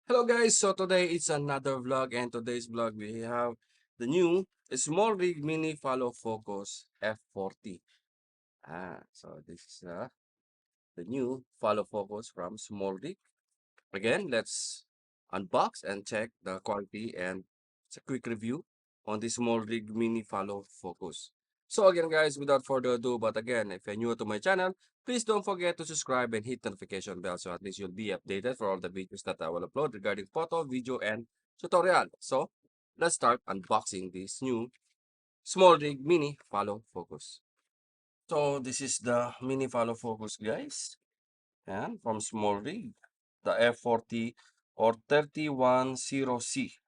Hello guys, so today it's another vlog and today's vlog we have the new SmallRig Mini Follow Focus F40. So this is the new follow focus from SmallRig. Again, let's unbox and check the quality and it's a quick review on the SmallRig Mini Follow Focus. So again guys, without further ado, but again, if you're new to my channel, please don't forget to subscribe and hit the notification bell so at least you'll be updated for all the videos that I will upload regarding photo, video, and tutorial. So let's start unboxing this new SmallRig Mini Follow Focus. So this is the Mini Follow Focus guys. And from SmallRig, the F40 or 310C.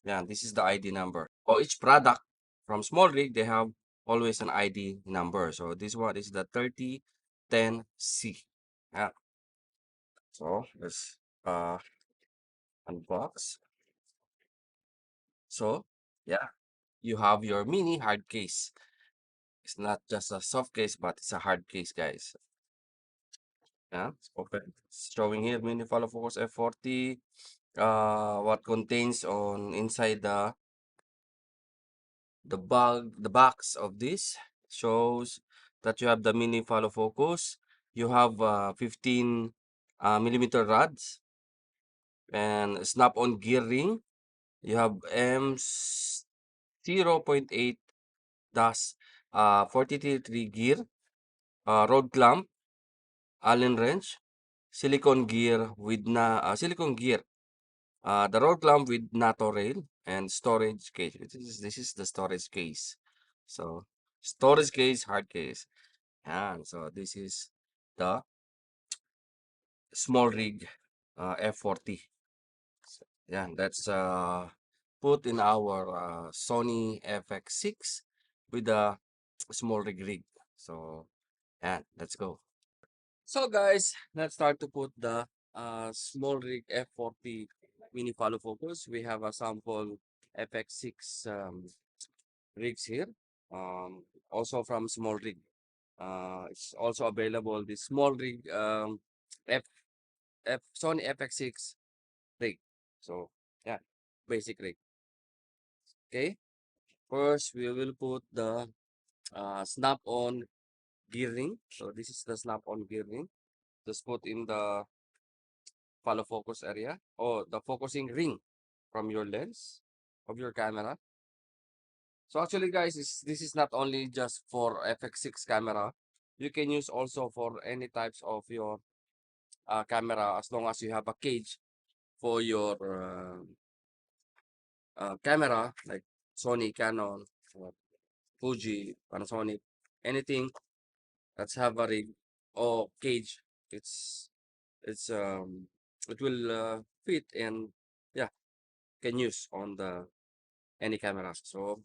Yeah, this is the ID number. For each product from SmallRig, they have always an ID number. So this one is the 3010C. Yeah. So let's unbox. So yeah, you have your mini hard case. It's not just a soft case, but it's a hard case, guys. Yeah, it's open. It's showing here mini follow focus F40. What contains on inside the box of this shows that you have the mini follow focus. You have 15 millimeter rods and snap-on gear ring. You have M 0.8 dash 43 gear, road clamp, Allen wrench, silicone gear with silicone gear, the road clamp with NATO rail and storage case. This is the storage case. So storage case, hard case. And so this is the SmallRig F40. So, yeah, that's put in our Sony FX6 with the SmallRig rig. So yeah, let's go. So guys, let's start to put the SmallRig F40 mini follow focus. We have a sample FX6 rigs here. Also from SmallRig. It's also available the SmallRig F Sony FX6 rig. So yeah, basic rig. Okay. First, we will put the snap-on gearing. So this is the snap-on gearing. Just put in the follow focus area or the focusing ring from your lens of your camera. So actually guys, this is not only just for FX6 camera. You can use also for any types of your camera as long as you have a cage for your camera like Sony, Canon, Fuji, Panasonic, anything that's have a rig or cage. It's it's it will fit and yeah can use on the any cameras. So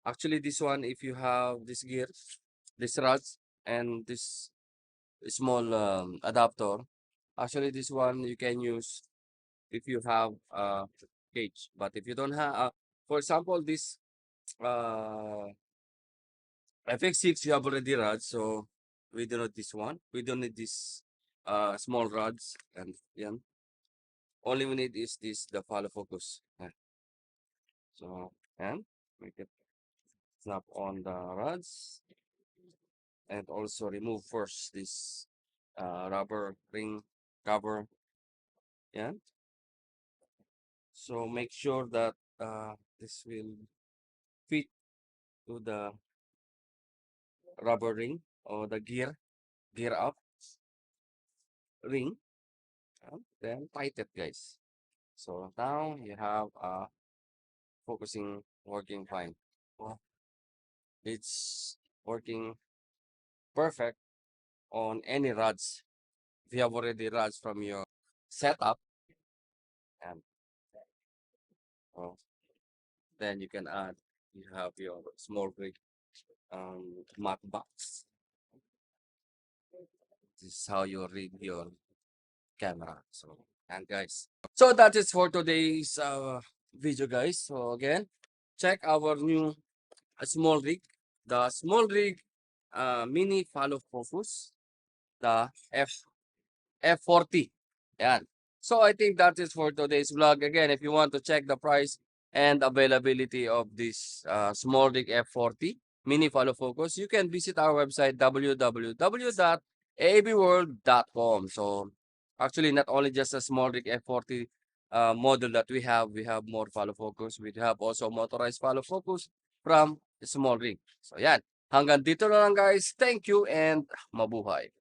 actually this one, if you have this gear, this rods and this small adapter, actually this one you can use if you have a cage. But if you don't have, for example, this uh FX6 you have already rods, so we don't need this one. We don't need this small rods and yeah. Only we need is this the follow focus. Yeah. So and make it snap on the rods and also remove first this rubber ring cover. Yeah. So make sure that this will fit to the rubber ring or the gear up ring. Then tight it, guys. So now you have focusing working fine. Well, it's working perfect on any rods. If you have already rods from your setup, and oh, then you can add. You have your small rig mat box. This is how you rig your camera. So and guys, so that is for today's video, guys. So again, check our new small rig, the small rig mini follow focus, the F40. Yan. So I think that is for today's vlog. Again, if you want to check the price and availability of this SmallRig F40 mini follow focus, you can visit our website www.abworld.com. So actually, not only just a SmallRig F40 model that we have more follow focus. We have also motorized follow focus from SmallRig. So yan, hanggang dito na lang guys. Thank you and mabuhay.